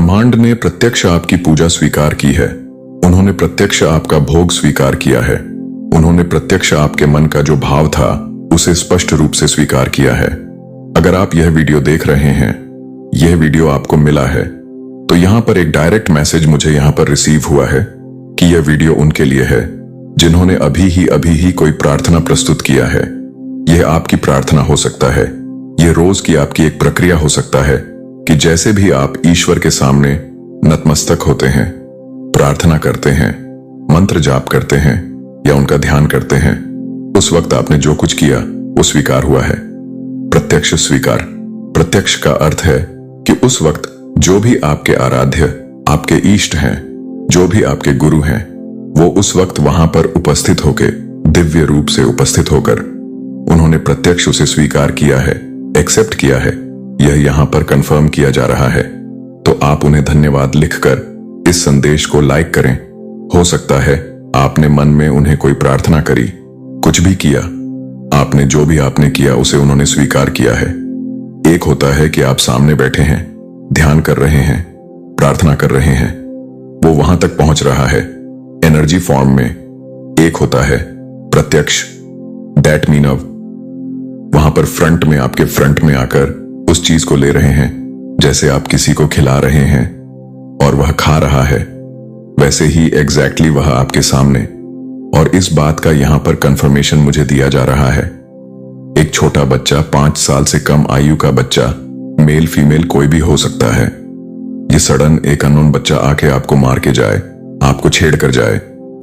ब्रह्मांड ने प्रत्यक्ष आपकी पूजा स्वीकार की है। उन्होंने प्रत्यक्ष आपका भोग स्वीकार किया है। उन्होंने प्रत्यक्ष आपके मन का जो भाव था उसे स्पष्ट रूप से स्वीकार किया है। अगर आप यह वीडियो देख रहे हैं, यह वीडियो आपको मिला है, तो यहां पर एक डायरेक्ट मैसेज मुझे यहां पर रिसीव हुआ है कि यह वीडियो उनके लिए है जिन्होंने अभी ही कोई प्रार्थना प्रस्तुत किया है। यह आपकी प्रार्थना हो सकता है, यह रोज की आपकी एक प्रक्रिया हो सकता है कि जैसे भी आप ईश्वर के सामने नतमस्तक होते हैं, प्रार्थना करते हैं, मंत्र जाप करते हैं या उनका ध्यान करते हैं, उस वक्त आपने जो कुछ किया वो स्वीकार हुआ है। प्रत्यक्ष स्वीकार। प्रत्यक्ष का अर्थ है कि उस वक्त जो भी आपके आराध्य, आपके इष्ट हैं, जो भी आपके गुरु हैं, वो उस वक्त वहां पर उपस्थित होकर, दिव्य रूप से उपस्थित होकर उन्होंने प्रत्यक्ष उसे स्वीकार किया है, एक्सेप्ट किया है। यह यहां पर कंफर्म किया जा रहा है। तो आप उन्हें धन्यवाद लिखकर इस संदेश को लाइक करें। हो सकता है आपने मन में उन्हें कोई प्रार्थना करी, कुछ भी किया, आपने जो भी आपने किया उसे उन्होंने स्वीकार किया है। एक होता है कि आप सामने बैठे हैं, ध्यान कर रहे हैं, प्रार्थना कर रहे हैं, वो वहां तक पहुंच रहा है एनर्जी फॉर्म में। एक होता है प्रत्यक्ष, दैट मीन वहां पर फ्रंट में, आपके फ्रंट में आकर उस चीज को ले रहे हैं। जैसे आप किसी को खिला रहे हैं और वह खा रहा है, वैसे ही एग्जैक्टली वह आपके सामने। और इस बात का यहां पर कंफर्मेशन मुझे दिया जा रहा है। एक छोटा बच्चा, 5 साल से कम आयु का बच्चा, मेल फीमेल कोई भी हो सकता है, ये सडन एक अननोन बच्चा आके आपको मार के जाए, आपको छेड़ कर जाए,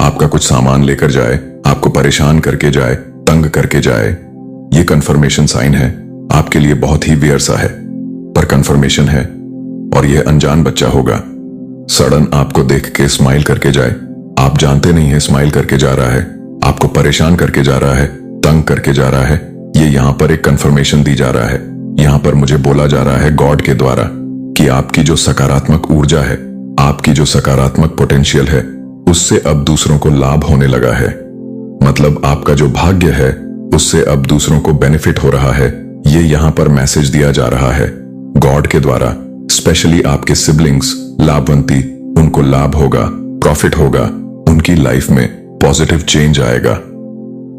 आपका कुछ सामान लेकर जाए, आपको परेशान करके जाए, तंग करके जाए, ये कंफर्मेशन साइन है। आपके लिए बहुत ही वियर सा है, पर कंफर्मेशन है। और यह अनजान बच्चा होगा, सडन आपको देख के स्माइल करके जाए, आप जानते नहीं है स्माइल करके जा रहा है, आपको परेशान करके जा रहा है, तंग करके जा रहा है। ये यहां पर एक कंफर्मेशन दी जा रहा है। यहां पर मुझे बोला जा रहा है गॉड के द्वारा कि आपकी जो सकारात्मक ऊर्जा है, आपकी जो सकारात्मक पोटेंशियल है, उससे अब दूसरों को लाभ होने लगा है। मतलब आपका जो भाग्य है उससे अब दूसरों को बेनिफिट हो रहा है। ये यहां पर मैसेज दिया जा रहा है गॉड के द्वारा। स्पेशली आपके सिबलिंग्स, लाभवंती, उनको लाभ होगा, प्रॉफिट होगा, उनकी लाइफ में पॉजिटिव चेंज आएगा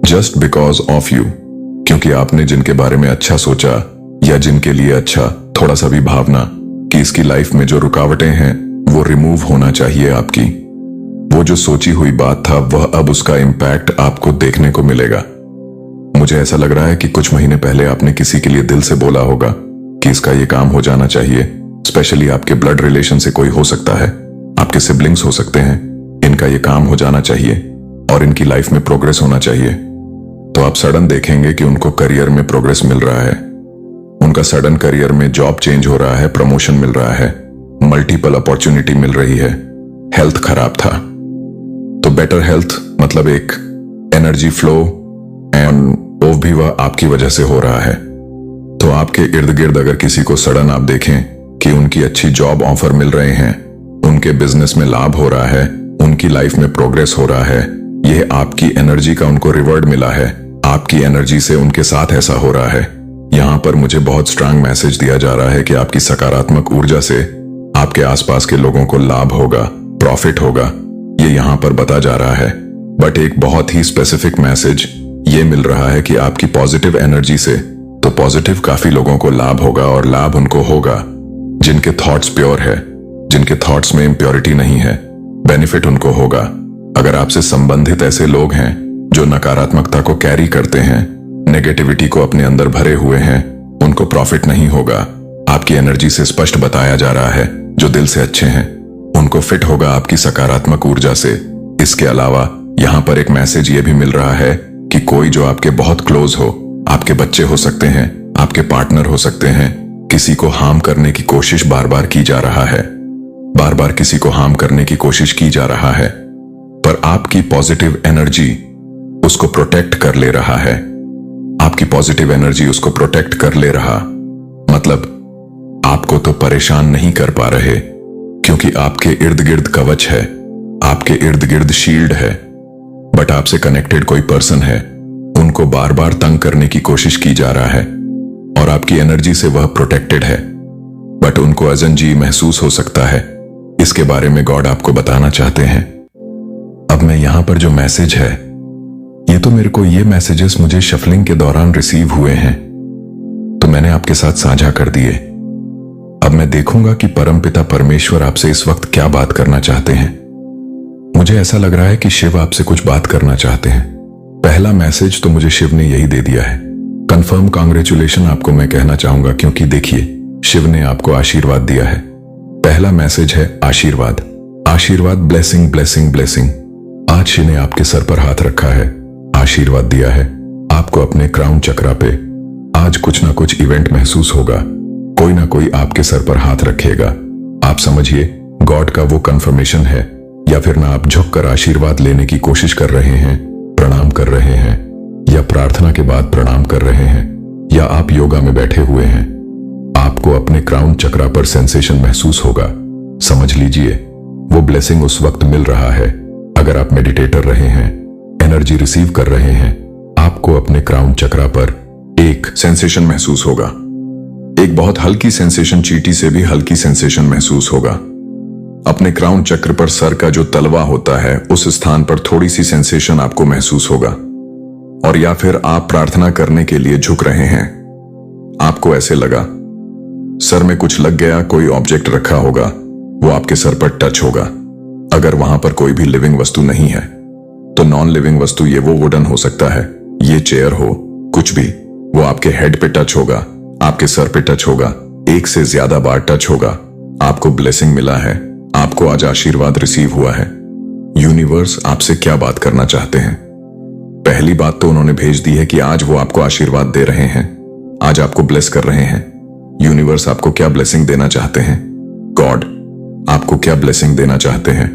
जस्ट बिकॉज ऑफ यू। क्योंकि आपने जिनके बारे में अच्छा सोचा या जिनके लिए अच्छा थोड़ा सा भी भावना कि इसकी लाइफ में जो रुकावटें हैं वो रिमूव होना चाहिए आपकी, वो जो सोची हुई बात था वह अब उसका इंपैक्ट आपको देखने को मिलेगा। मुझे ऐसा लग रहा है कि कुछ महीने पहले आपने किसी के लिए दिल से बोला होगा कि इसका ये काम हो जाना चाहिए। स्पेशली आपके ब्लड रिलेशन से कोई हो सकता है, आपके सिबलिंग्स हो सकते हैं, इनका ये काम हो जाना चाहिए और इनकी लाइफ में प्रोग्रेस होना चाहिए। तो आप सडन देखेंगे कि उनको करियर में प्रोग्रेस मिल रहा है, उनका सडन करियर में जॉब चेंज हो रहा है, प्रमोशन मिल रहा है, मल्टीपल अपॉर्चुनिटी मिल रही है। हेल्थ खराब था तो बेटर हेल्थ, मतलब एक एनर्जी फ्लो एंड वो भी वह आपकी वजह से हो रहा है। तो आपके इर्द गिर्द अगर किसी को सडन आप देखें कि उनकी अच्छी जॉब ऑफर मिल रहे हैं, उनके बिजनेस में लाभ हो रहा है, उनकी लाइफ में प्रोग्रेस हो रहा है, यह आपकी एनर्जी का उनको रिवॉर्ड मिला है। आपकी एनर्जी से उनके साथ ऐसा हो रहा है। यहां पर मुझे बहुत स्ट्रांग मैसेज दिया जा रहा है कि आपकी सकारात्मक ऊर्जा से आपके आसपास के लोगों को लाभ होगा, प्रॉफिट होगा, ये यहां पर बता जा रहा है। बट एक बहुत ही स्पेसिफिक मैसेज ये मिल रहा है कि आपकी पॉजिटिव एनर्जी से तो पॉजिटिव काफी लोगों को लाभ होगा, और लाभ उनको होगा जिनके थॉट्स प्योर है, जिनके थॉट्स में इम्प्योरिटी नहीं है। बेनिफिट उनको होगा। अगर आपसे संबंधित ऐसे लोग हैं जो नकारात्मकता को कैरी करते हैं, नेगेटिविटी को अपने अंदर भरे हुए हैं, उनको प्रॉफिट नहीं होगा। आपकी एनर्जी से स्पष्ट बताया जा रहा है जो दिल से अच्छे हैं उनको फिट होगा आपकी सकारात्मक ऊर्जा से। इसके अलावा यहां पर एक मैसेज ये भी मिल रहा है कि कोई जो आपके बहुत क्लोज हो, आपके बच्चे हो सकते हैं, आपके पार्टनर हो सकते हैं, किसी को हार्म करने की कोशिश बार बार की जा रहा है, बार बार किसी को हार्म करने की कोशिश की जा रहा है, पर आपकी पॉजिटिव एनर्जी उसको प्रोटेक्ट कर ले रहा है। आपकी पॉजिटिव एनर्जी उसको प्रोटेक्ट कर ले रहा, मतलब आपको तो परेशान नहीं कर पा रहे क्योंकि आपके इर्द गिर्द कवच है, आपके इर्द गिर्द शील्ड है। बट आपसे कनेक्टेड कोई पर्सन है, उनको बार बार तंग करने की कोशिश की जा रहा है और आपकी एनर्जी से वह प्रोटेक्टेड है। बट उनको अजनजी महसूस हो सकता है। इसके बारे में गॉड आपको बताना चाहते हैं। अब मैं यहां पर जो मैसेज है, ये मैसेजेस मुझे शफलिंग के दौरान रिसीव हुए हैं, तो मैंने आपके साथ साझा कर दिए। अब मैं देखूंगा कि परमपिता परमेश्वर आपसे इस वक्त क्या बात करना चाहते हैं। मुझे ऐसा लग रहा है कि शिव आपसे कुछ बात करना चाहते हैं। पहला मैसेज तो मुझे शिव ने यही दे दिया है। कंफर्म कांग्रेचुलेशन आपको मैं कहना चाहूंगा, क्योंकि देखिए शिव ने आपको आशीर्वाद दिया है। पहला मैसेज है आशीर्वाद। आशीर्वाद, ब्लेसिंग ब्लेसिंग ब्लेसिंग। आज शिव ने आपके सर पर हाथ रखा है, आशीर्वाद दिया है आपको अपने क्राउन चक्रा पे। आज कुछ ना कुछ इवेंट महसूस होगा, कोई ना कोई आपके सर पर हाथ रखेगा। आप समझिए गॉड का वो कंफर्मेशन है, या फिर ना आप झुककर आशीर्वाद लेने की कोशिश कर रहे हैं, प्रणाम कर रहे हैं, या प्रार्थना के बाद प्रणाम कर रहे हैं, या आप योगा में बैठे हुए हैं। आपको अपने क्राउन चक्रा पर सेंसेशन महसूस होगा। समझ लीजिए वो ब्लेसिंग उस वक्त मिल रहा है। अगर आप मेडिटेटर रहे हैं, एनर्जी रिसीव कर रहे हैं, आपको अपने क्राउन चक्रा पर एक सेंसेशन महसूस होगा। एक बहुत हल्की सेंसेशन, चींटी से भी हल्की सेंसेशन महसूस होगा। अपने क्राउन चक्र पर सर का जो तलवा होता है, उस स्थान पर थोड़ी सी सेंसेशन आपको महसूस होगा। और या फिर आप प्रार्थना करने के लिए झुक रहे हैं, आपको ऐसे लगा सर में कुछ लग गया, कोई ऑब्जेक्ट रखा होगा, वो आपके सर पर टच होगा। अगर वहां पर कोई भी लिविंग वस्तु नहीं है तो नॉन लिविंग वस्तु, ये वो वुडन हो सकता है, ये चेयर हो, कुछ भी, वो आपके हेड पे टच होगा, आपके सर पे टच होगा, एक से ज्यादा बार टच होगा। आपको ब्लेसिंग मिला है, आपको आज आशीर्वाद रिसीव हुआ है। यूनिवर्स आपसे क्या बात करना चाहते हैं? पहली बात तो उन्होंने भेज दी है कि आज वो आपको आशीर्वाद दे रहे हैं, आज आपको ब्लेस कर रहे हैं। यूनिवर्स आपको क्या ब्लेसिंग देना चाहते हैं? गॉड आपको क्या ब्लेसिंग देना चाहते हैं?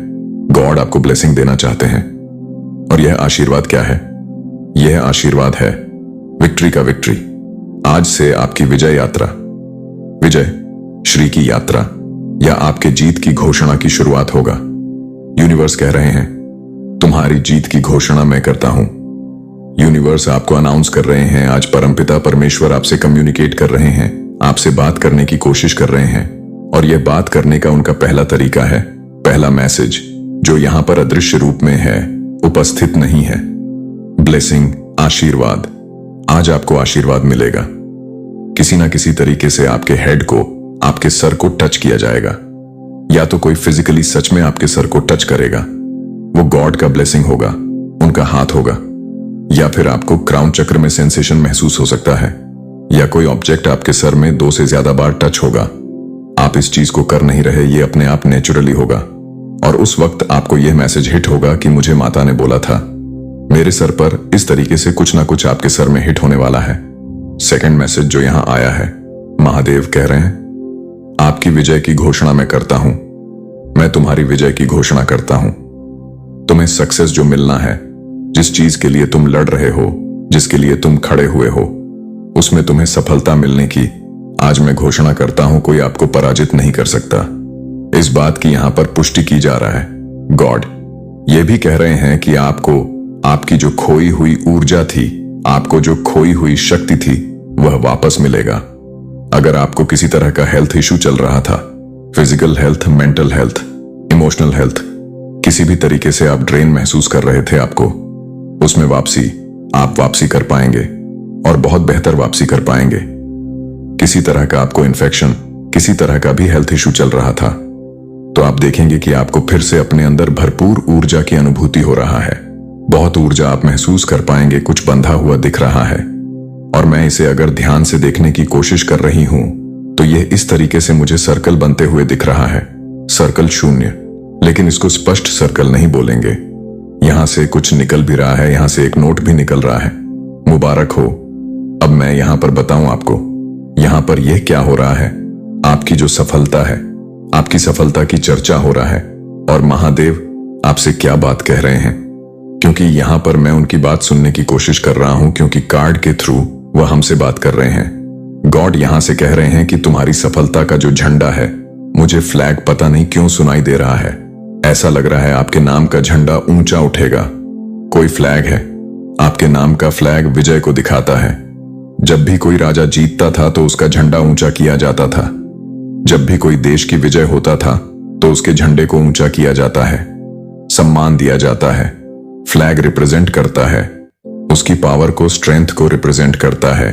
गॉड आपको ब्लेसिंग देना चाहते हैं। और यह आशीर्वाद क्या है? यह आशीर्वाद है विक्ट्री का विक्ट्री। आज से आपकी विजय यात्रा, विजय श्री की यात्रा, या आपके जीत की घोषणा की शुरुआत होगा। यूनिवर्स कह रहे हैं तुम्हारी जीत की घोषणा मैं करता हूं। यूनिवर्स आपको अनाउंस कर रहे हैं, आज परमपिता परमेश्वर आपसे कम्युनिकेट कर रहे हैं, आपसे बात करने की कोशिश कर रहे हैं। और यह बात करने का उनका पहला तरीका है, पहला मैसेज जो यहां पर अदृश्य रूप में है, उपस्थित नहीं है। ब्लेसिंग, आशीर्वाद। आज आपको आशीर्वाद मिलेगा। किसी ना किसी तरीके से आपके हेड को, आपके सर को टच किया जाएगा, या तो कोई फिजिकली सच में आपके सर को टच करेगा, वो गॉड का ब्लेसिंग होगा, उनका हाथ होगा। या फिर आपको क्राउन चक्र में सेंसेशन महसूस हो सकता है, या कोई ऑब्जेक्ट आपके सर में 2 से ज्यादा बार टच होगा। आप इस चीज को कर नहीं रहे, ये अपने आप नेचुरली होगा। और उस वक्त आपको यह मैसेज हिट होगा कि मुझे माता ने बोला था, मेरे सर पर इस तरीके से कुछ ना कुछ आपके सर में हिट होने वाला है। सेकंड मैसेज जो यहां आया है, महादेव कह रहे हैं आपकी विजय की घोषणा मैं करता हूं, मैं तुम्हारी विजय की घोषणा करता हूं। तुम्हें सक्सेस जो मिलना है, जिस चीज के लिए तुम लड़ रहे हो, जिसके लिए तुम खड़े हुए हो, उसमें तुम्हें सफलता मिलने की आज मैं घोषणा करता हूं। कोई आपको पराजित नहीं कर सकता। इस बात की यहां पर पुष्टि की जा रहा है। गॉड ये भी कह रहे हैं कि आपको आपकी जो खोई हुई ऊर्जा थी, आपको जो खोई हुई शक्ति थी, वह वापस मिलेगा। अगर आपको किसी तरह का हेल्थ इशू चल रहा था, physical health, mental health, emotional health, किसी भी तरीके से आप ड्रेन महसूस कर रहे थे, आपको उसमें आप वापसी कर पाएंगे, और बहुत बेहतर वापसी कर पाएंगे। किसी तरह का आपको इन्फेक्शन, किसी तरह का भी हेल्थ इशू चल रहा था, तो आप देखेंगे कि आपको फिर से अपने अंदर भरपूर ऊर्जा की अनुभूति हो रहा है। बहुत ऊर्जा आप महसूस कर पाएंगे, कुछ बंधा हुआ दिख रहा है। और मैं इसे अगर ध्यान से देखने की कोशिश कर रही हूं, तो यह इस तरीके से मुझे सर्कल बनते हुए दिख रहा है। सर्कल शून्य, लेकिन इसको स्पष्ट सर्कल नहीं बोलेंगे। यहां से कुछ निकल भी रहा है, यहां से एक नोट भी निकल रहा है, मुबारक हो। अब मैं यहां पर बताऊं आपको, यहां पर यह क्या हो रहा है, आपकी जो सफलता है, आपकी सफलता की चर्चा हो रहा है। और महादेव आपसे क्या बात कह रहे हैं, क्योंकि यहां पर मैं उनकी बात सुनने की कोशिश कर रहा हूं, क्योंकि कार्ड के थ्रू वह हमसे बात कर रहे हैं। गॉड यहां से कह रहे हैं कि तुम्हारी सफलता का जो झंडा है, मुझे फ्लैग पता नहीं क्यों सुनाई दे रहा है। ऐसा लग रहा है आपके नाम का झंडा ऊंचा उठेगा। कोई फ्लैग है, आपके नाम का फ्लैग विजय को दिखाता है। जब भी कोई राजा जीतता था तो उसका झंडा ऊंचा किया जाता था। जब भी कोई देश की विजय होता था तो उसके झंडे को ऊंचा किया जाता है, सम्मान दिया जाता है। फ्लैग रिप्रेजेंट करता है, उसकी पावर को, स्ट्रेंथ को रिप्रेजेंट करता है।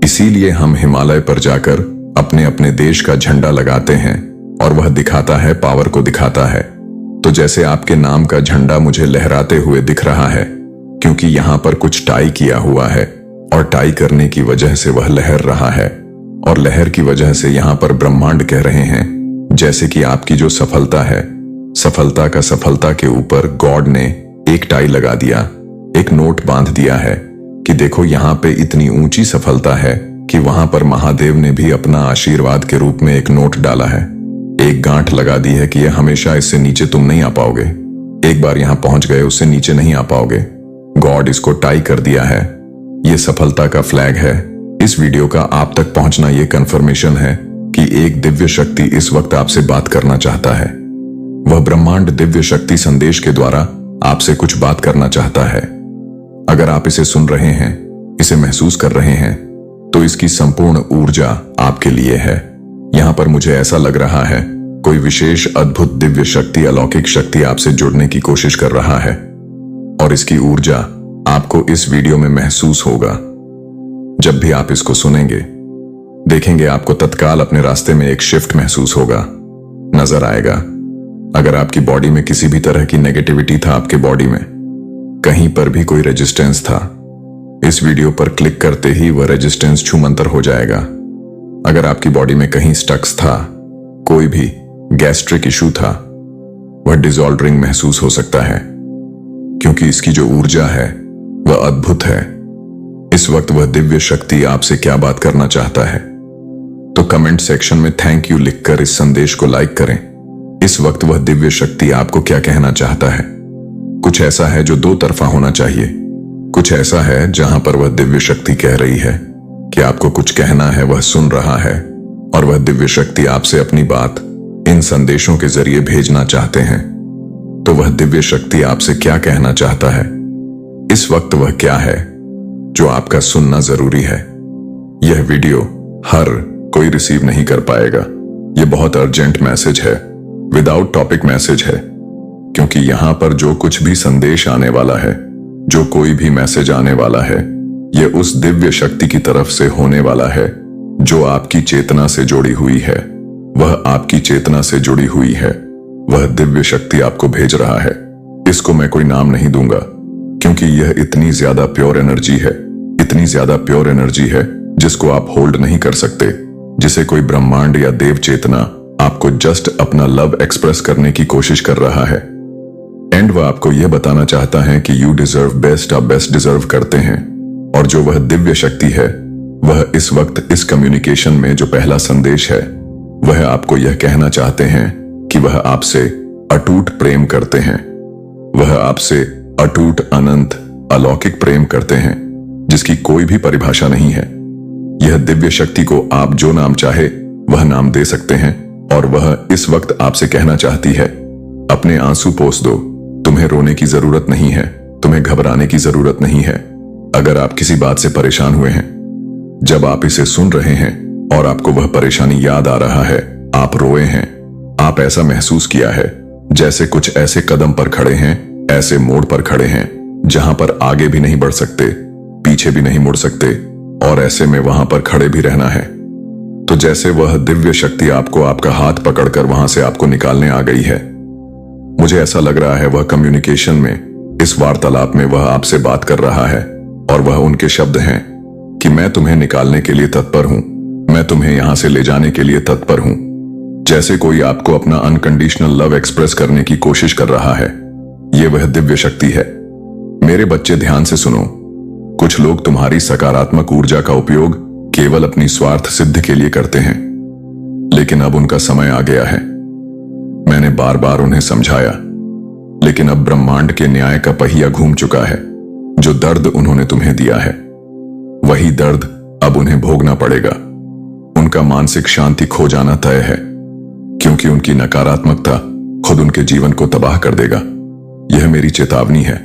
इसीलिए हम हिमालय पर जाकर अपने अपने देश का झंडा लगाते हैं और वह दिखाता है, पावर को दिखाता है। तो जैसे आपके नाम का झंडा मुझे लहराते हुए दिख रहा है, क्योंकि यहां पर कुछ टाई किया हुआ है और टाई करने की वजह से वह लहर रहा है, और लहर की वजह से यहां पर ब्रह्मांड कह रहे हैं जैसे कि आपकी जो सफलता है, सफलता के ऊपर गॉड ने एक टाई लगा दिया, एक नोट बांध दिया है कि देखो यहां पे इतनी ऊंची सफलता है कि वहां पर महादेव ने भी अपना आशीर्वाद के रूप में एक नोट डाला है, एक गांठ लगा दी है कि यह हमेशा इससे नीचे तुम नहीं आ पाओगे। एक बार यहां पहुंच गए उससे नीचे नहीं आ पाओगे। गॉड इसको टाई कर दिया है। यह सफलता का फ्लैग है। इस वीडियो का आप तक पहुंचना यह कंफर्मेशन है कि एक दिव्य शक्ति इस वक्त आपसे बात करना चाहता है। वह ब्रह्मांड दिव्य शक्ति संदेश के द्वारा आपसे कुछ बात करना चाहता है। अगर आप इसे सुन रहे हैं, इसे महसूस कर रहे हैं, तो इसकी संपूर्ण ऊर्जा आपके लिए है। यहां पर मुझे ऐसा लग रहा है कोई विशेष अद्भुत दिव्य शक्ति, अलौकिक शक्ति आपसे जुड़ने की कोशिश कर रहा है, और इसकी ऊर्जा आपको इस वीडियो में महसूस होगा। जब भी आप इसको सुनेंगे, देखेंगे, आपको तत्काल अपने रास्ते में एक शिफ्ट महसूस होगा, नजर आएगा। अगर आपकी बॉडी में किसी भी तरह की नेगेटिविटी था, आपके बॉडी में कहीं पर भी कोई रेजिस्टेंस था, इस वीडियो पर क्लिक करते ही वह रेजिस्टेंस छूमंतर हो जाएगा। अगर आपकी बॉडी में कहीं स्टक्स था, कोई भी गैस्ट्रिक इशू था, वह डिसऑर्डरिंग महसूस हो सकता है, क्योंकि इसकी जो ऊर्जा है वह अद्भुत है। इस वक्त वह दिव्य शक्ति आपसे क्या बात करना चाहता है, तो कमेंट सेक्शन में थैंक यू लिखकर इस संदेश को लाइक करें। इस वक्त वह दिव्य शक्ति आपको क्या कहना चाहता है। कुछ ऐसा है जो दो तरफा होना चाहिए। कुछ ऐसा है जहां पर वह दिव्य शक्ति कह रही है कि आपको कुछ कहना है, वह सुन रहा है, और वह दिव्य शक्ति आपसे अपनी बात इन संदेशों के जरिए भेजना चाहते हैं। तो वह दिव्य शक्ति आपसे क्या कहना चाहता है, इस वक्त वह क्या है जो आपका सुनना जरूरी है। यह वीडियो हर कोई रिसीव नहीं कर पाएगा। यह बहुत अर्जेंट मैसेज है, विदाउट टॉपिक मैसेज है, क्योंकि यहां पर जो कुछ भी संदेश आने वाला है, जो कोई भी मैसेज आने वाला है, यह उस दिव्य शक्ति की तरफ से होने वाला है जो आपकी चेतना से जुड़ी हुई है। वह आपकी चेतना से जुड़ी हुई है। वह दिव्य शक्ति आपको भेज रहा है। इसको मैं कोई नाम नहीं दूंगा, क्योंकि यह इतनी ज्यादा प्योर एनर्जी है, इतनी ज्यादा प्योर एनर्जी है जिसको आप होल्ड नहीं कर सकते, जिसे कोई ब्रह्मांड या देव चेतना आपको जस्ट अपना लव एक्सप्रेस करने की कोशिश कर रहा है। एंड वह आपको यह बताना चाहता है कि यू डिजर्व बेस्ट, आप बेस्ट डिजर्व करते हैं। और जो वह दिव्य शक्ति है, वह इस वक्त इस कम्युनिकेशन में जो पहला संदेश है, वह आपको यह कहना चाहते हैं कि वह आपसे अटूट प्रेम करते हैं। वह आपसे अटूट, अनंत, अलौकिक प्रेम करते हैं, जिसकी कोई भी परिभाषा नहीं है। यह दिव्य शक्ति को आप जो नाम चाहे वह नाम दे सकते हैं, और वह इस वक्त आपसे कहना चाहती है, अपने आंसू पोंछ दो, तुम्हें रोने की जरूरत नहीं है, तुम्हें घबराने की जरूरत नहीं है। अगर आप किसी बात से परेशान हुए हैं, जब आप इसे सुन रहे हैं और आपको वह परेशानी याद आ रहा है, आप रोए हैं, आप ऐसा महसूस किया है जैसे कुछ ऐसे कदम पर खड़े हैं, ऐसे मोड़ पर खड़े हैं जहां पर आगे भी नहीं बढ़ सकते, पीछे भी नहीं मुड़ सकते, और ऐसे में वहां पर खड़े भी रहना है। तो जैसे वह दिव्य शक्ति आपको आपका हाथ पकड़कर वहां से आपको निकालने आ गई है। मुझे ऐसा लग रहा है वह कम्युनिकेशन में, इस वार्तालाप में वह आपसे बात कर रहा है, और वह उनके शब्द हैं कि मैं तुम्हें निकालने के लिए तत्पर हूं, मैं तुम्हें यहां से ले जाने के लिए तत्पर हूं। जैसे कोई आपको अपना अनकंडीशनल लव एक्सप्रेस करने की कोशिश कर रहा है। यह वह दिव्य शक्ति है। मेरे बच्चे, ध्यान से सुनो। कुछ लोग तुम्हारी सकारात्मक ऊर्जा का उपयोग केवल अपनी स्वार्थ सिद्ध के लिए करते हैं, लेकिन अब उनका समय आ गया है। मैंने बार बार उन्हें समझाया, लेकिन अब ब्रह्मांड के न्याय का पहिया घूम चुका है। जो दर्द उन्होंने तुम्हें दिया है, वही दर्द अब उन्हें भोगना पड़ेगा। उनका मानसिक शांति खो जाना तय है, क्योंकि उनकी नकारात्मकता खुद उनके जीवन को तबाह कर देगा। यह मेरी चेतावनी है।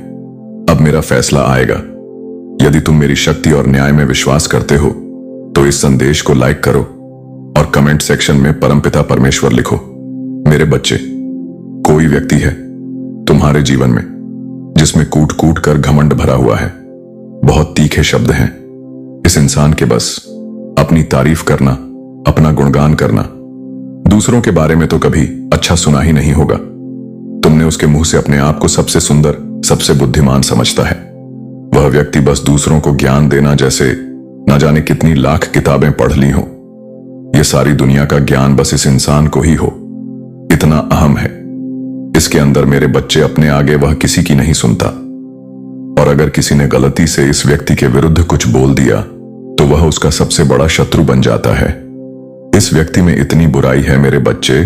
अब मेरा फैसला आएगा। यदि तुम मेरी शक्ति और न्याय में विश्वास करते हो, तो इस संदेश को लाइक करो और कमेंट सेक्शन में परमपिता परमेश्वर लिखो। मेरे बच्चे, कोई व्यक्ति है तुम्हारे जीवन में जिसमें कूट कूट कर घमंड भरा हुआ है। बहुत तीखे शब्द हैं। इस इंसान के बस अपनी तारीफ करना, अपना गुणगान करना। दूसरों के बारे में तो कभी अच्छा सुना ही नहीं होगा। तुमने उसके मुंह से अपने आप को सबसे सुंदर, सबसे बुद्धिमान समझता है। वह व्यक्ति बस दूसरों को ज्ञान देना जैसे न जाने कितनी लाख किताबें पढ़ ली हो। यह सारी दुनिया का ज्ञान बस इस इंसान को ही हो। इतना अहम है इसके अंदर। मेरे बच्चे, अपने आगे वह किसी की नहीं सुनता। और अगर किसी ने गलती से इस व्यक्ति के विरुद्ध कुछ बोल दिया तो वह उसका सबसे बड़ा शत्रु बन जाता है। इस व्यक्ति में इतनी बुराई है मेरे बच्चे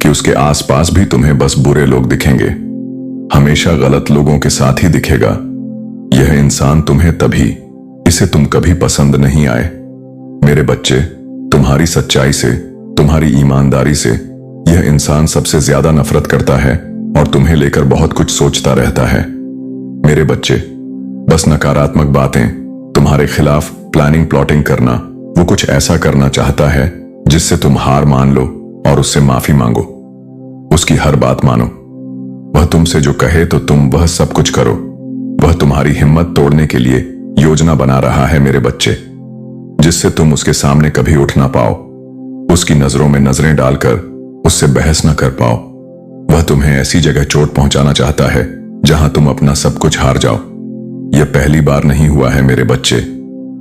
कि उसके आसपास भी तुम्हें बस बुरे लोग दिखेंगे। हमेशा गलत लोगों के साथ ही दिखेगा। यह इंसान तुम्हें तभी, इसे तुम कभी पसंद नहीं आए। मेरे बच्चे, तुम्हारी सच्चाई से, तुम्हारी ईमानदारी से यह इंसान सबसे ज्यादा नफरत करता है और तुम्हें लेकर बहुत कुछ सोचता रहता है। मेरे बच्चे, बस नकारात्मक बातें, तुम्हारे खिलाफ प्लानिंग प्लॉटिंग करना, वो कुछ ऐसा करना चाहता है जिससे तुम हार मान लो और उससे माफी मांगो। उसकी हर बात मानो। वह तुमसे जो कहे तो तुम वह सब कुछ करो। वह तुम्हारी हिम्मत तोड़ने के लिए योजना बना रहा है मेरे बच्चे, जिससे तुम उसके सामने कभी उठ ना पाओ। उसकी नजरों में नजरें डालकर उससे बहस न कर पाओ। वह तुम्हें ऐसी जगह चोट पहुंचाना चाहता है जहां तुम अपना सब कुछ हार जाओ। यह पहली बार नहीं हुआ है मेरे बच्चे।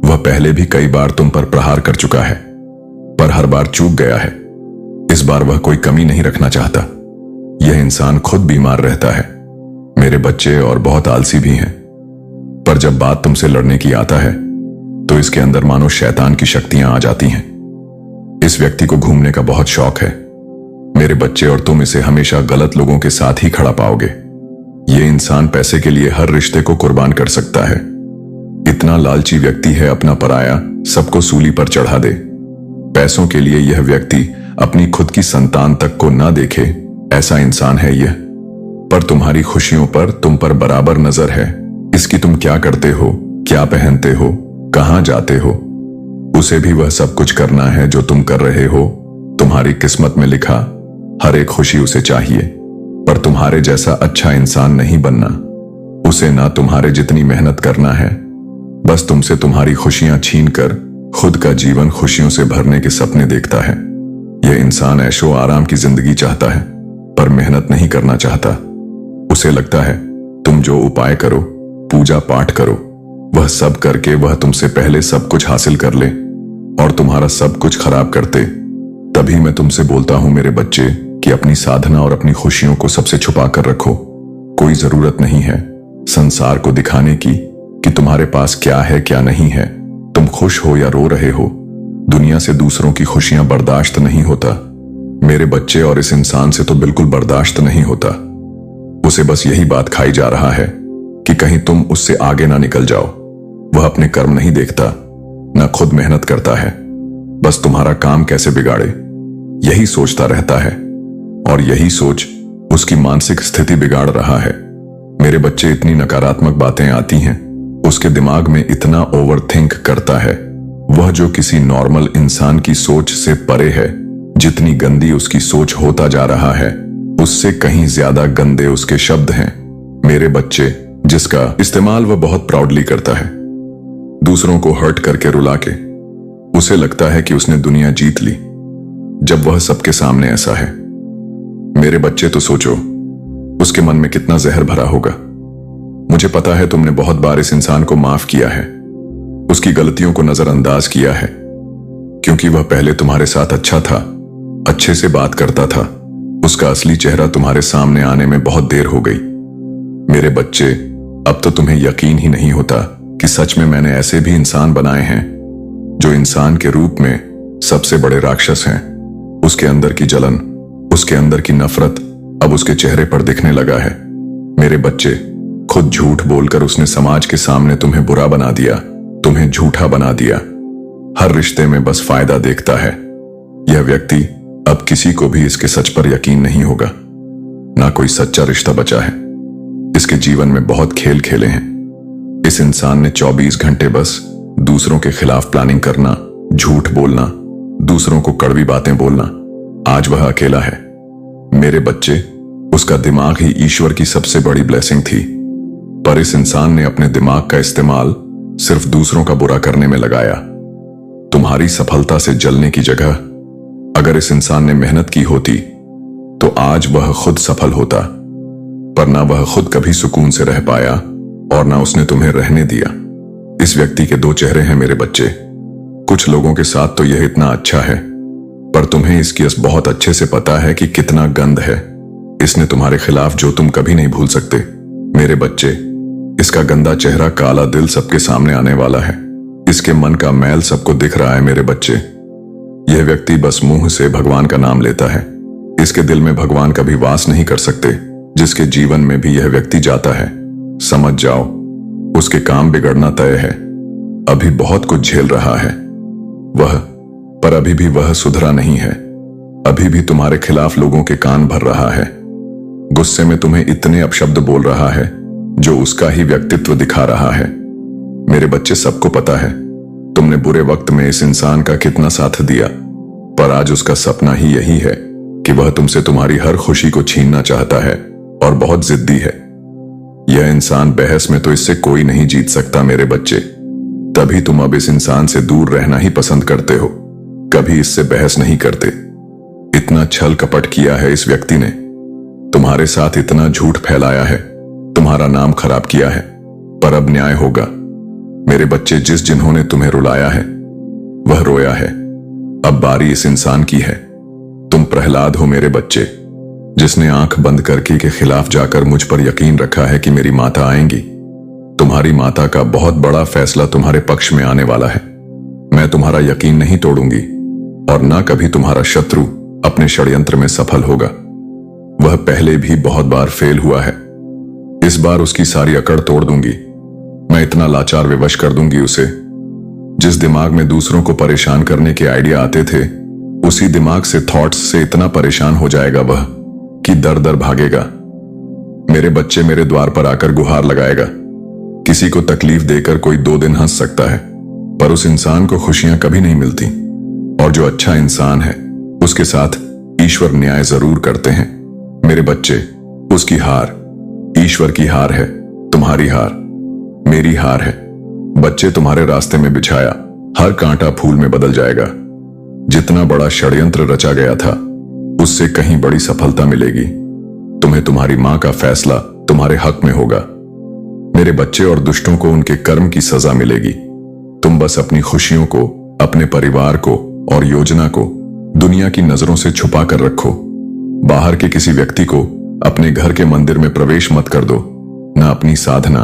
वह पहले भी कई बार तुम पर प्रहार कर चुका है, पर हर बार चूक गया है। इस बार वह कोई कमी नहीं रखना चाहता। यह इंसान खुद बीमार रहता है मेरे बच्चे, और बहुत आलसी भी है। पर जब बात तुमसे लड़ने की आता है तो इसके अंदर मानो शैतान की शक्तियां आ जाती हैं। इस व्यक्ति को घूमने का बहुत शौक है मेरे बच्चे, और तुम इसे हमेशा गलत लोगों के साथ ही खड़ा पाओगे। यह इंसान पैसे के लिए हर रिश्ते को कुर्बान कर सकता है। इतना लालची व्यक्ति है, अपना पराया सबको सूली पर चढ़ा दे। पैसों के लिए यह व्यक्ति अपनी खुद की संतान तक को ना देखे, ऐसा इंसान है यह। पर तुम्हारी खुशियों पर तुम पर बराबर नजर है। इसकी तुम क्या करते हो, क्या पहनते हो, कहां जाते हो, उसे भी वह सब कुछ करना है जो तुम कर रहे हो। तुम्हारी किस्मत में लिखा हर एक खुशी उसे चाहिए, पर तुम्हारे जैसा अच्छा इंसान नहीं बनना। उसे ना तुम्हारे जितनी मेहनत करना है। बस तुमसे तुम्हारी खुशियां छीनकर खुद का जीवन खुशियों से भरने के सपने देखता है। यह इंसान ऐशो आराम की जिंदगी चाहता है, पर मेहनत नहीं करना चाहता। उसे लगता है तुम जो उपाय करो, पूजा पाठ करो, वह सब करके वह तुमसे पहले सब कुछ हासिल कर ले और तुम्हारा सब कुछ खराब करते। तभी मैं तुमसे बोलता हूं मेरे बच्चे कि अपनी साधना और अपनी खुशियों को सबसे छुपा कर रखो। कोई जरूरत नहीं है संसार को दिखाने की कि तुम्हारे पास क्या है क्या नहीं है। तुम खुश हो या रो रहे हो, दुनिया से दूसरों की खुशियां बर्दाश्त नहीं होता मेरे बच्चे, और इस इंसान से तो बिल्कुल बर्दाश्त नहीं होता। उसे बस यही बात खाई जा रहा है कि कहीं तुम उससे आगे ना निकल जाओ। वह अपने कर्म नहीं देखता, न खुद मेहनत करता है, बस तुम्हारा काम कैसे बिगाड़े यही सोचता रहता है, और यही सोच उसकी मानसिक स्थिति बिगाड़ रहा है। मेरे बच्चे, इतनी नकारात्मक बातें आती हैं, उसके दिमाग में इतना ओवर थिंक करता है, वह जो किसी नॉर्मल इंसान की सोच से परे है। जितनी गंदी उसकी सोच होता जा रहा है, उससे कहीं ज्यादा गंदे उसके शब्द हैं मेरे बच्चे, जिसका इस्तेमाल वह बहुत प्राउडली करता है, दूसरों को हर्ट करके रुला के। उसे लगता है कि उसने दुनिया जीत ली, जब वह सबके सामने ऐसा है। मेरे बच्चे, तो सोचो उसके मन में कितना जहर भरा होगा। मुझे पता है तुमने बहुत बार इस इंसान को माफ किया है, उसकी गलतियों को नजरअंदाज किया है, क्योंकि वह पहले तुम्हारे साथ अच्छा था, अच्छे से बात करता था। उसका असली चेहरा तुम्हारे सामने आने में बहुत देर हो गई। मेरे बच्चे, अब तो तुम्हें यकीन ही नहीं होता कि सच में मैंने ऐसे भी इंसान बनाए हैं जो इंसान के रूप में सबसे बड़े राक्षस हैं। उसके अंदर की जलन, उसके अंदर की नफरत अब उसके चेहरे पर दिखने लगा है। मेरे बच्चे, खुद झूठ बोलकर उसने समाज के सामने तुम्हें बुरा बना दिया, तुम्हें झूठा बना दिया। हर रिश्ते में बस फायदा देखता है। यह व्यक्ति अब किसी को भी इसके सच पर यकीन नहीं होगा, ना कोई सच्चा रिश्ता बचा है। इसके जीवन में बहुत खेल खेले हैं। इस इंसान ने 24 घंटे बस दूसरों के खिलाफ प्लानिंग करना, झूठ बोलना, दूसरों को कड़वी बातें बोलना। आज वह अकेला है। मेरे बच्चे, उसका दिमाग ही ईश्वर की सबसे बड़ी ब्लेसिंग थी, पर इस इंसान ने अपने दिमाग का इस्तेमाल सिर्फ दूसरों का बुरा करने में लगाया। तुम्हारी सफलता से जलने की जगह अगर इस इंसान ने मेहनत की होती तो आज वह खुद सफल होता, पर ना वह खुद कभी सुकून से रह पाया और ना उसने तुम्हें रहने दिया। इस व्यक्ति के दो चेहरे हैं मेरे बच्चे। कुछ लोगों के साथ तो यह इतना अच्छा है, पर तुम्हें इसकी बहुत अच्छे से पता है कि कितना गंद है इसने तुम्हारे खिलाफ, जो तुम कभी नहीं भूल सकते। मेरे बच्चे, इसका गंदा चेहरा, काला दिल सबके सामने आने वाला है। इसके मन का मैल सबको दिख रहा है मेरे बच्चे। यह व्यक्ति बस मुंह से भगवान का नाम लेता है। इसके दिल में भगवान कभी वास नहीं कर सकते। जिसके जीवन में भी यह व्यक्ति जाता है, समझ जाओ उसके काम बिगड़ना तय है। अभी बहुत कुछ झेल रहा है वह, पर अभी भी वह सुधरा नहीं है। अभी भी तुम्हारे खिलाफ लोगों के कान भर रहा है। गुस्से में तुम्हें इतने अपशब्द बोल रहा है जो उसका ही व्यक्तित्व दिखा रहा है। मेरे बच्चे, सबको पता है तुमने बुरे वक्त में इस इंसान का कितना साथ दिया, पर आज उसका सपना ही यही है कि वह तुमसे तुम्हारी हर खुशी को छीनना चाहता है और बहुत जिद्दी है। यह इंसान बहस में तो इससे कोई नहीं जीत सकता मेरे बच्चे। तभी तुम अब इस इंसान से दूर रहना ही पसंद करते हो, कभी इससे बहस नहीं करते। इतना छल कपट किया है इस व्यक्ति ने, तुम्हारे साथ इतना झूठ फैलाया है, तुम्हारा नाम खराब किया है, पर अब न्याय होगा मेरे बच्चे। जिस जिन्होंने तुम्हें रुलाया है वह रोया है, अब बारी इस इंसान की है। तुम प्रहलाद हो मेरे बच्चे, जिसने आंख बंद करके के खिलाफ जाकर मुझ पर यकीन रखा है कि मेरी माता आएंगी। तुम्हारी माता का बहुत बड़ा फैसला तुम्हारे पक्ष में आने वाला है। मैं तुम्हारा यकीन नहीं तोड़ूंगी और ना कभी तुम्हारा शत्रु अपने षड्यंत्र में सफल होगा। वह पहले भी बहुत बार फेल हुआ है, इस बार उसकी सारी अकड़ तोड़ दूंगी। मैं इतना लाचार विवश कर दूंगी उसे। जिस दिमाग में दूसरों को परेशान करने के आइडिया आते थे, उसी दिमाग से थॉट्स से इतना परेशान हो जाएगा वह कि दर दर भागेगा। मेरे बच्चे, मेरे द्वार पर आकर गुहार लगाएगा। किसी को तकलीफ देकर कोई 2 दिन हंस सकता है, पर उस इंसान को खुशियां कभी नहीं मिलती। और जो अच्छा इंसान है उसके साथ ईश्वर न्याय जरूर करते हैं मेरे बच्चे। उसकी हार ईश्वर की हार है, तुम्हारी हार मेरी हार है। बच्चे, तुम्हारे रास्ते में बिछाया हर कांटा फूल में बदल जाएगा। जितना बड़ा षड्यंत्र रचा गया था उससे कहीं बड़ी सफलता मिलेगी। तुम्हें तुम्हारी मां का फैसला तुम्हारे हक में होगा मेरे बच्चे, और दुष्टों को उनके कर्म की सजा मिलेगी। तुम बस अपनी खुशियों को, अपने परिवार को और योजना को दुनिया की नजरों से छुपा कर रखो। बाहर के किसी व्यक्ति को अपने घर के मंदिर में प्रवेश मत कर दो। न अपनी साधना,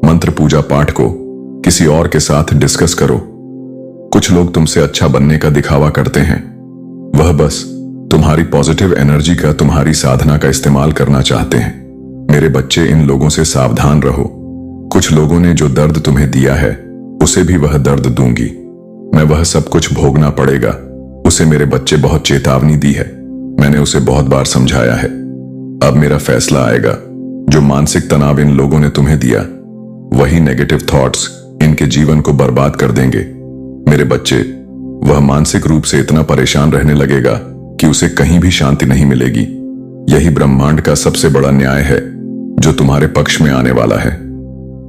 मंत्र, पूजा पाठ को किसी और के साथ डिस्कस करो। कुछ लोग तुमसे अच्छा बनने का दिखावा करते हैं, वह बस तुम्हारी पॉजिटिव एनर्जी का, तुम्हारी साधना का इस्तेमाल करना चाहते हैं मेरे बच्चे। इन लोगों से सावधान रहो। कुछ लोगों ने जो दर्द तुम्हें दिया है उसे भी वह दर्द दूंगी मैं। वह सब कुछ भोगना पड़ेगा उसे मेरे बच्चे। बहुत चेतावनी दी है मैंने उसे, बहुत बार समझाया है। अब मेरा फैसला आएगा। जो मानसिक तनाव इन लोगों ने तुम्हें दिया, वही नेगेटिव थॉट्स इनके जीवन को बर्बाद कर देंगे मेरे बच्चे। वह मानसिक रूप से इतना परेशान रहने लगेगा कि उसे कहीं भी शांति नहीं मिलेगी। यही ब्रह्मांड का सबसे बड़ा न्याय है जो तुम्हारे पक्ष में आने वाला है।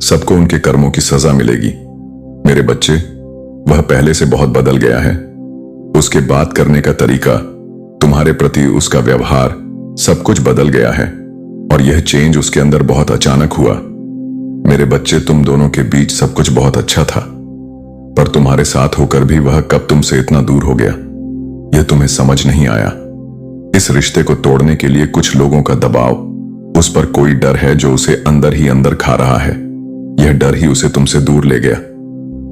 सबको उनके कर्मों की सजा मिलेगी मेरे बच्चे। वह पहले से बहुत बदल गया है। उसके बात करने का तरीका, तुम्हारे प्रति उसका व्यवहार, सब कुछ बदल गया है। और यह चेंज उसके अंदर बहुत अचानक हुआ मेरे बच्चे। तुम दोनों के बीच सब कुछ बहुत अच्छा था, पर तुम्हारे साथ होकर भी वह कब तुमसे इतना दूर हो गया, यह तुम्हें समझ नहीं आया। इस रिश्ते को तोड़ने के लिए कुछ लोगों का दबाव, उस पर कोई डर है जो उसे अंदर ही अंदर खा रहा है। यह डर ही उसे तुमसे दूर ले गया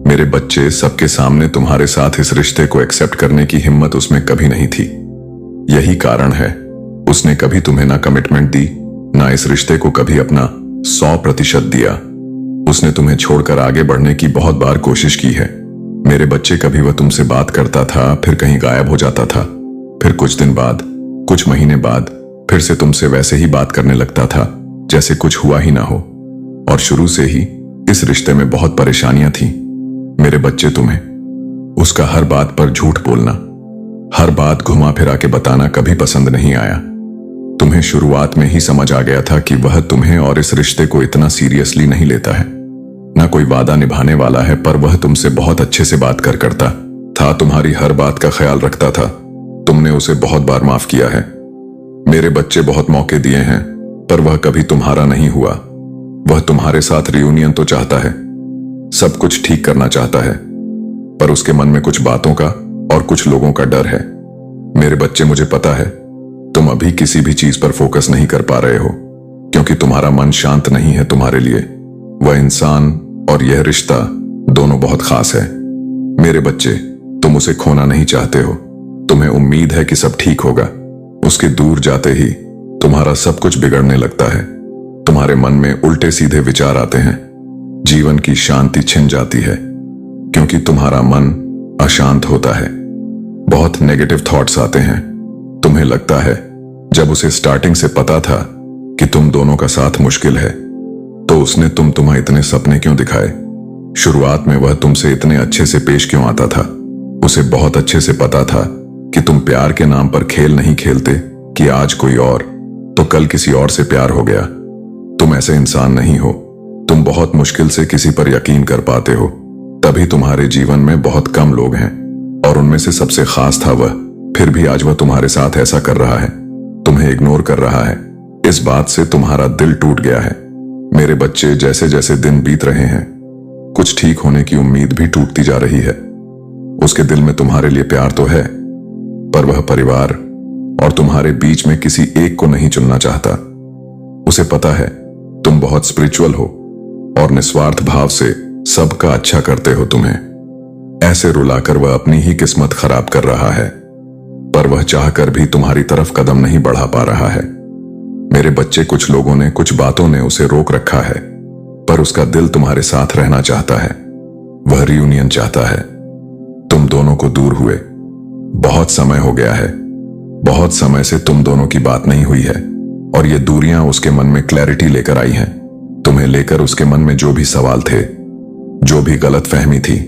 मेरे बच्चे। सबके सामने तुम्हारे साथ इस रिश्ते को एक्सेप्ट करने की हिम्मत उसमें कभी नहीं थी। यही कारण है उसने कभी तुम्हें ना कमिटमेंट दी, ना इस रिश्ते को कभी अपना 100% दिया। उसने तुम्हें छोड़कर आगे बढ़ने की बहुत बार कोशिश की है मेरे बच्चे। कभी वह तुमसे बात करता था, फिर कहीं गायब हो जाता था, फिर कुछ दिन बाद, कुछ महीने बाद फिर से तुमसे वैसे ही बात करने लगता था जैसे कुछ हुआ ही ना हो। और शुरू से ही इस रिश्ते में बहुत परेशानियां थी मेरे बच्चे। तुम्हें उसका हर बात पर झूठ बोलना, हर बात घुमा फिरा के बताना कभी पसंद नहीं आया। तुम्हें शुरुआत में ही समझ आ गया था कि वह तुम्हें और इस रिश्ते को इतना सीरियसली नहीं लेता है, ना कोई वादा निभाने वाला है, पर वह तुमसे बहुत अच्छे से बात करता था, तुम्हारी हर बात का ख्याल रखता था। तुमने उसे बहुत बार माफ किया है। मेरे बच्चे बहुत मौके दिए हैं, पर वह कभी तुम्हारा नहीं हुआ। वह तुम्हारे साथ रियूनियन तो चाहता है, सब कुछ ठीक करना चाहता है, पर उसके मन में कुछ बातों का और कुछ लोगों का डर है। मेरे बच्चे, मुझे पता है तुम अभी किसी भी चीज पर फोकस नहीं कर पा रहे हो, क्योंकि तुम्हारा मन शांत नहीं है तुम्हारे लिए। वह इंसान और यह रिश्ता दोनों बहुत खास है। मेरे बच्चे, तुम उसे खोना नहीं चाहते हो। तुम्हें उम्मीद है कि सब ठीक होगा। उसके दूर जाते ही तुम्हारा सब कुछ बिगड़ने लगता है। तुम्हारे मन में उल्टे सीधे विचार आते हैं। जीवन की शांति छिन जाती है, क्योंकि तुम्हारा मन अशांत होता है। बहुत नेगेटिव थॉट्स आते हैं। तुम्हें लगता है जब उसे स्टार्टिंग से पता था कि तुम दोनों का साथ मुश्किल है, तो उसने तुम्हें इतने सपने क्यों दिखाए। शुरुआत में वह तुमसे इतने अच्छे से पेश क्यों आता था। उसे बहुत अच्छे से पता था कि तुम प्यार के नाम पर खेल नहीं खेलते, कि आज कोई और तो कल किसी और से प्यार हो गया। तुम ऐसे इंसान नहीं हो। तुम बहुत मुश्किल से किसी पर यकीन कर पाते हो, तभी तुम्हारे जीवन में बहुत कम लोग हैं, और उनमें से सबसे खास था वह। फिर भी आज वह तुम्हारे साथ ऐसा कर रहा है, तुम्हें इग्नोर कर रहा है। इस बात से तुम्हारा दिल टूट गया है। मेरे बच्चे, जैसे जैसे दिन बीत रहे हैं, कुछ ठीक होने की उम्मीद भी टूटती जा रही है। उसके दिल में तुम्हारे लिए प्यार तो है, पर वह परिवार और तुम्हारे बीच में किसी एक को नहीं चुनना चाहता। उसे पता है तुम बहुत स्पिरिचुअल हो और निस्वार्थ भाव से सबका अच्छा करते हो। तुम्हें ऐसे रुलाकर वह अपनी ही किस्मत खराब कर रहा है, पर वह चाहकर भी तुम्हारी तरफ कदम नहीं बढ़ा पा रहा है। मेरे बच्चे, कुछ लोगों ने, कुछ बातों ने उसे रोक रखा है, पर उसका दिल तुम्हारे साथ रहना चाहता है। वह रियूनियन चाहता है। तुम दोनों को दूर हुए बहुत समय हो गया है। बहुत समय से तुम दोनों की बात नहीं हुई है, और ये दूरियां उसके मन में क्लैरिटी लेकर आई हैं। तुम्हें लेकर उसके मन में जो भी सवाल थे, जो भी गलतफहमी थी,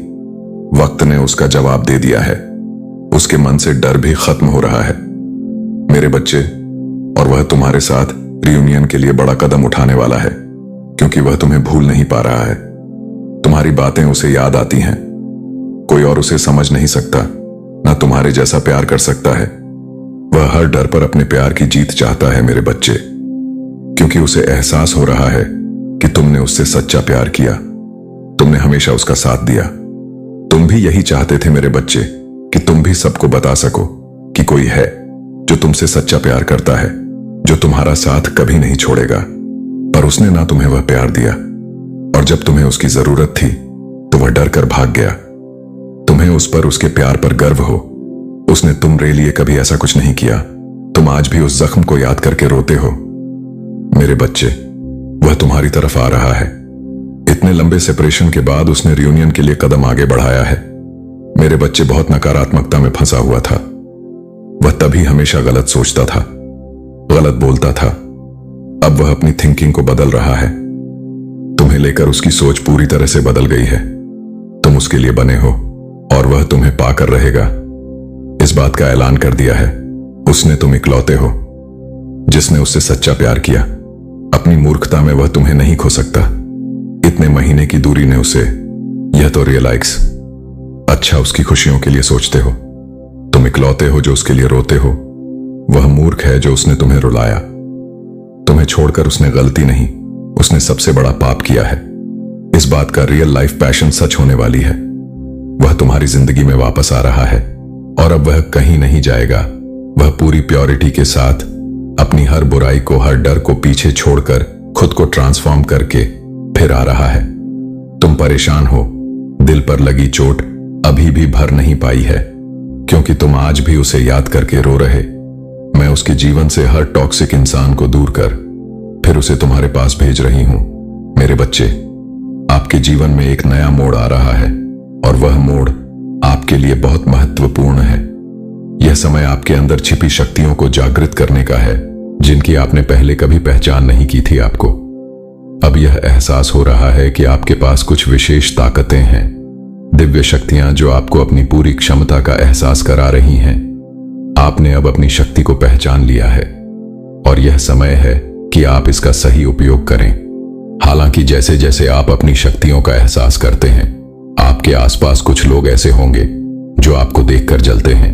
वक्त ने उसका जवाब दे दिया है। उसके मन से डर भी खत्म हो रहा है। मेरे बच्चे, और वह तुम्हारे साथ रियूनियन के लिए बड़ा कदम उठाने वाला है, क्योंकि वह तुम्हें भूल नहीं पा रहा है। तुम्हारी बातें उसे याद आती हैं। कोई और उसे समझ नहीं सकता, ना तुम्हारे जैसा प्यार कर सकता है। वह हर डर पर अपने प्यार की जीत चाहता है मेरे बच्चे, क्योंकि उसे एहसास हो रहा है कि तुमने उससे सच्चा प्यार किया। तुमने हमेशा उसका साथ दिया। तुम भी यही चाहते थे मेरे बच्चे, कि तुम भी सबको बता सको कि कोई है जो तुमसे सच्चा प्यार करता है, जो तुम्हारा साथ कभी नहीं छोड़ेगा। पर उसने ना तुम्हें वह प्यार दिया, और जब तुम्हें उसकी जरूरत थी तो वह डर कर भाग गया। तुम्हें उस पर, उसके प्यार पर गर्व हो। उसने तुम्हारे लिए कभी ऐसा कुछ नहीं किया। तुम आज भी उस जख्म को याद करके रोते हो। मेरे बच्चे, वह तुम्हारी तरफ आ रहा है। इतने लंबे सेपरेशन के बाद उसने रियूनियन के लिए कदम आगे बढ़ाया है। मेरे बच्चे, बहुत नकारात्मकता में फंसा हुआ था। वह तभी हमेशा गलत सोचता था, गलत बोलता था। अब वह अपनी थिंकिंग को बदल रहा है। तुम्हें लेकर उसकी सोच पूरी तरह से बदल गई है। तुम उसके लिए बने हो, और वह तुम्हें पाकर रहेगा। इस बात का ऐलान कर दिया है। उसने, तुम इकलौते हो जिसने उससे सच्चा प्यार किया। अपनी मूर्खता में वह तुम्हें नहीं खो सकता। इतने महीने की दूरी ने उसे यह तो रियलाइज। अच्छा, उसकी खुशियों के लिए सोचते हो। तुम इकलौते हो जो उसके लिए रोते हो। वह मूर्ख है जो उसने तुम्हें रुलाया। तुम्हें छोड़कर उसने गलती नहीं, उसने सबसे बड़ा पाप किया है। इस बात का रियल लाइफ पैशन सच होने वाली है। वह तुम्हारी जिंदगी में वापस आ रहा है, और अब वह कहीं नहीं जाएगा। वह पूरी प्योरिटी के साथ अपनी हर बुराई को, हर डर को पीछे छोड़कर खुद को ट्रांसफॉर्म करके फिर आ रहा है। तुम परेशान हो। दिल पर लगी चोट अभी भी भर नहीं पाई है, क्योंकि तुम आज भी उसे याद करके रो रहे। मैं उसके जीवन से हर टॉक्सिक इंसान को दूर कर फिर उसे तुम्हारे पास भेज रही हूं। मेरे बच्चे, आपके जीवन में एक नया मोड़ आ रहा है, और वह मोड़ आपके लिए बहुत महत्वपूर्ण है। यह समय आपके अंदर छिपी शक्तियों को जागृत करने का है, जिनकी आपने पहले कभी पहचान नहीं की थी आपको। अब यह एहसास हो रहा है कि आपके पास कुछ विशेष ताकतें हैं, दिव्य शक्तियां जो आपको अपनी पूरी क्षमता का एहसास करा रही हैं। आपने अब अपनी शक्ति को पहचान लिया है और यह समय है कि आप इसका सही उपयोग करें। हालांकि जैसे जैसे आप अपनी शक्तियों का एहसास करते हैं, आपके आसपास कुछ लोग ऐसे होंगे जो आपको देखकर जलते हैं।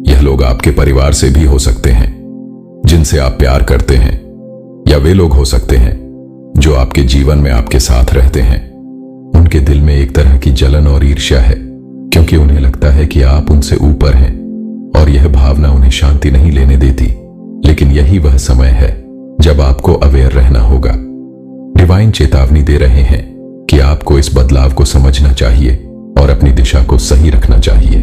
यह लोग आपके परिवार से भी हो सकते हैं जिनसे आप प्यार करते हैं, या वे लोग हो सकते हैं जो आपके जीवन में आपके साथ रहते हैं। उनके दिल में एक तरह की जलन और ईर्ष्या है, क्योंकि उन्हें लगता है कि आप उनसे ऊपर हैं, और यह भावना उन्हें शांति नहीं लेने देती। लेकिन यही वह समय है जब आपको अवेयर रहना होगा। डिवाइन चेतावनी दे रहे हैं कि आपको इस बदलाव को समझना चाहिए और अपनी दिशा को सही रखना चाहिए।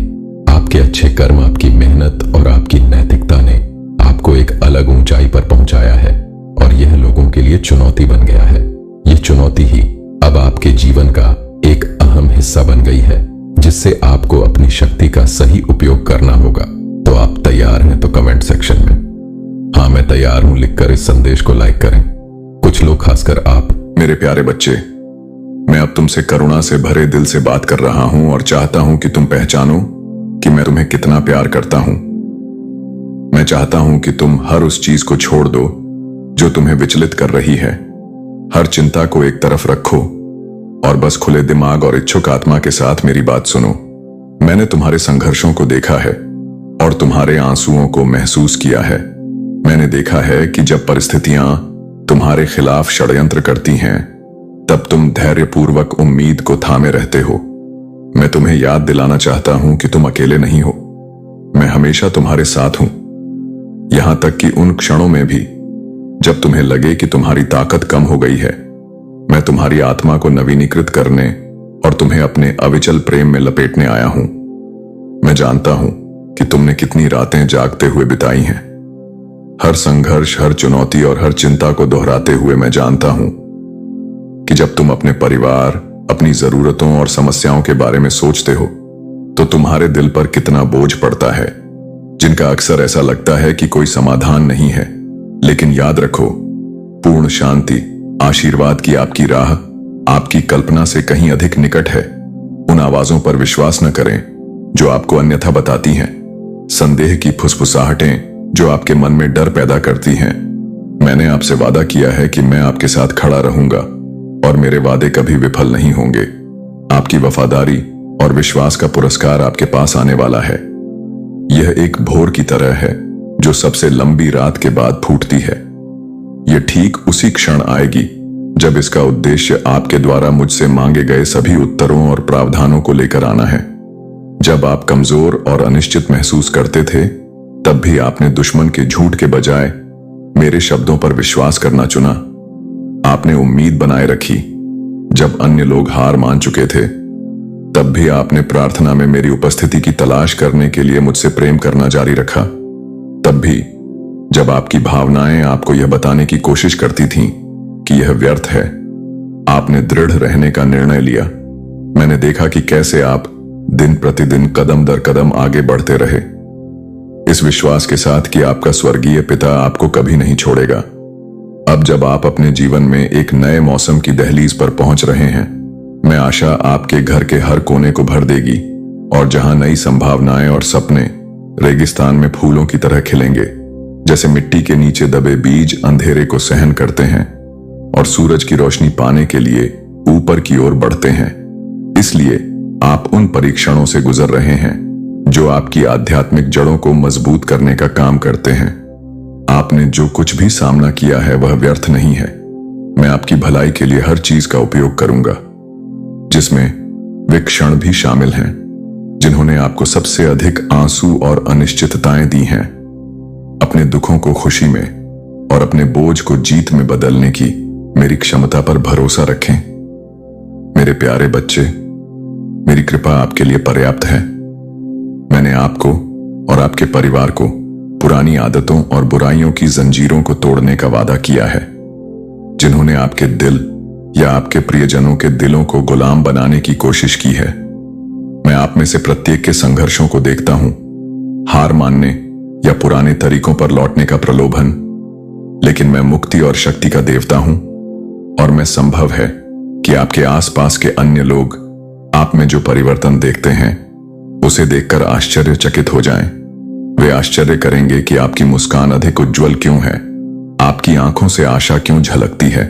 आपके अच्छे कर्म, आपकी मेहनत और आपकी नैतिकता ने आपको एक अलग ऊंचाई पर पहुंचाया है, और यह लोगों के लिए चुनौती बन गया है। यह चुनौती ही अब आपके जीवन का एक अहम हिस्सा बन गई है, जिससे आपको अपनी शक्ति का सही उपयोग करना होगा। तो आप तैयार हैं तो कमेंट सेक्शन में हाँ मैं तैयार हूं लिखकर इस संदेश को लाइक करें। कुछ लोग, खासकर आप। मेरे प्यारे बच्चे, मैं अब तुमसे करुणा से भरे दिल से बात कर रहा हूं और चाहता हूं कि तुम पहचानो कि मैं तुम्हें कितना प्यार करता हूं। मैं चाहता हूं कि तुम हर उस चीज को छोड़ दो जो तुम्हें विचलित कर रही है। हर चिंता को एक तरफ रखो और बस खुले दिमाग और इच्छुक आत्मा के साथ मेरी बात सुनो। मैंने तुम्हारे संघर्षों को देखा है और तुम्हारे आंसुओं को महसूस किया है। मैंने देखा है कि जब परिस्थितियां तुम्हारे खिलाफ षड्यंत्र करती हैं, तब तुम धैर्यपूर्वक उम्मीद को थामे रहते हो। मैं तुम्हें याद दिलाना चाहता हूं कि तुम अकेले नहीं हो। मैं हमेशा तुम्हारे साथ हूं, यहां तक कि उन क्षणों में भी जब तुम्हें लगे कि तुम्हारी ताकत कम हो गई है। मैं तुम्हारी आत्मा को नवीनीकृत करने और तुम्हें अपने अविचल प्रेम में लपेटने आया हूं। मैं जानता हूं कि तुमने कितनी रातें जागते हुए बिताई हैं। हर संघर्ष, हर चुनौती और हर चिंता को दोहराते हुए मैं जानता हूं कि जब तुम अपने परिवार, अपनी जरूरतों और समस्याओं के बारे में सोचते हो तो तुम्हारे दिल पर कितना बोझ पड़ता है, जिनका अक्सर ऐसा लगता है कि कोई समाधान नहीं है। लेकिन याद रखो, पूर्ण शांति, आशीर्वाद की आपकी राह आपकी कल्पना से कहीं अधिक निकट है। उन आवाजों पर विश्वास न करें जो आपको अन्यथा बताती हैं, संदेह की फुसफुसाहटें जो आपके मन में डर पैदा करती हैं। मैंने आपसे वादा किया है कि मैं आपके साथ खड़ा रहूंगा और मेरे वादे कभी विफल नहीं होंगे। आपकी वफादारी और विश्वास का पुरस्कार आपके पास आने वाला है। यह एक भोर की तरह है जो सबसे लंबी रात के बाद फूटती है। यह ठीक उसी क्षण आएगी जब इसका उद्देश्य आपके द्वारा मुझसे मांगे गए सभी उत्तरों और प्रावधानों को लेकर आना है। जब आप कमजोर और अनिश्चित महसूस करते थे, तब भी आपने दुश्मन के झूठ के बजाय मेरे शब्दों पर विश्वास करना चुना। आपने उम्मीद बनाए रखी जब अन्य लोग हार मान चुके थे। तब भी आपने प्रार्थना में मेरी उपस्थिति की तलाश करने के लिए मुझसे प्रेम करना जारी रखा। तब भी जब आपकी भावनाएं आपको यह बताने की कोशिश करती थीं कि यह व्यर्थ है, आपने दृढ़ रहने का निर्णय लिया। मैंने देखा कि कैसे आप दिन प्रतिदिन कदम दर कदम आगे बढ़ते रहे, इस विश्वास के साथ कि आपका स्वर्गीय पिता आपको कभी नहीं छोड़ेगा। अब जब आप अपने जीवन में एक नए मौसम की दहलीज पर पहुंच रहे हैं, मैं आशा आपके घर के हर कोने को भर देगी, और जहां नई संभावनाएं और सपने रेगिस्तान में फूलों की तरह खिलेंगे। जैसे मिट्टी के नीचे दबे बीज अंधेरे को सहन करते हैं और सूरज की रोशनी पाने के लिए ऊपर की ओर बढ़ते हैं। इसलिए आप उन परीक्षणों से गुजर रहे हैं जो आपकी आध्यात्मिक जड़ों को मजबूत करने का काम करते हैं। आपने जो कुछ भी सामना किया है वह व्यर्थ नहीं है। मैं आपकी भलाई के लिए हर चीज का उपयोग करूंगा, जिसमें वे क्षण भी शामिल हैं जिन्होंने आपको सबसे अधिक आंसू और अनिश्चितताएं दी हैं। अपने दुखों को खुशी में और अपने बोझ को जीत में बदलने की मेरी क्षमता पर भरोसा रखें। मेरे प्यारे बच्चे, मेरी कृपा आपके लिए पर्याप्त है। मैंने आपको और आपके परिवार को पुरानी आदतों और बुराइयों की जंजीरों को तोड़ने का वादा किया है, जिन्होंने आपके दिल या आपके प्रियजनों के दिलों को गुलाम बनाने की कोशिश की है। मैं आप में से प्रत्येक के संघर्षों को देखता हूं, हार मानने या पुराने तरीकों पर लौटने का प्रलोभन, लेकिन मैं मुक्ति और शक्ति का देवता हूं, और मैं संभव है कि आपके आसपास के अन्य लोग आप में जो परिवर्तन देखते हैं उसे देखकर आश्चर्यचकित हो जाएं। वे आश्चर्य करेंगे कि आपकी मुस्कान अधिक उज्जवल क्यों है, आपकी आंखों से आशा क्यों झलकती है,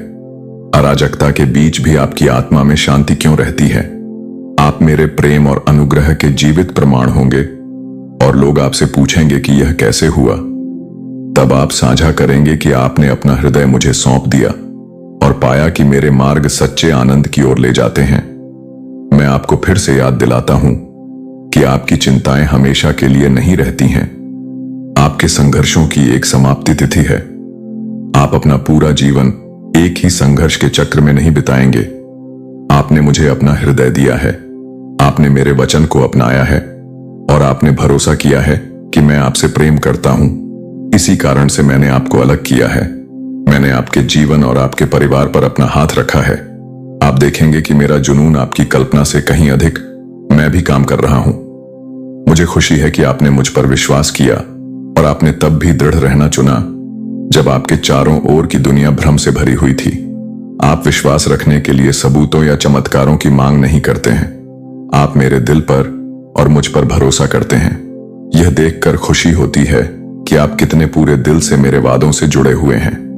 अराजकता के बीच भी आपकी आत्मा में शांति क्यों रहती है। आप मेरे प्रेम और अनुग्रह के जीवित प्रमाण होंगे और लोग आपसे पूछेंगे कि यह कैसे हुआ। तब आप साझा करेंगे कि आपने अपना हृदय मुझे सौंप दिया और पाया कि मेरे मार्ग सच्चे आनंद की ओर ले जाते हैं। मैं आपको फिर से याद दिलाता हूं कि आपकी चिंताएं हमेशा के लिए नहीं रहती हैं। आपके संघर्षों की एक समाप्ति तिथि है। आप अपना पूरा जीवन एक ही संघर्ष के चक्र में नहीं बिताएंगे। आपने मुझे अपना हृदय दिया है, आपने मेरे वचन को अपनाया है और आपने भरोसा किया है कि मैं आपसे प्रेम करता हूं। इसी कारण से मैंने आपको अलग किया है। मैंने आपके जीवन और आपके परिवार पर अपना हाथ रखा है। आप देखेंगे कि मेरा जुनून आपकी कल्पना से कहीं अधिक मैं भी काम कर रहा हूं। मुझे खुशी है कि आपने मुझ पर विश्वास किया और आपने तब भी दृढ़ रहना चुना जब आपके चारों ओर की दुनिया भ्रम से भरी हुई थी। आप विश्वास रखने के लिए सबूतों या चमत्कारों की मांग नहीं करते हैं। आप मेरे दिल पर और मुझ पर भरोसा करते हैं। यह देखकर खुशी होती है कि आप कितने पूरे दिल से मेरे वादों से जुड़े हुए हैं।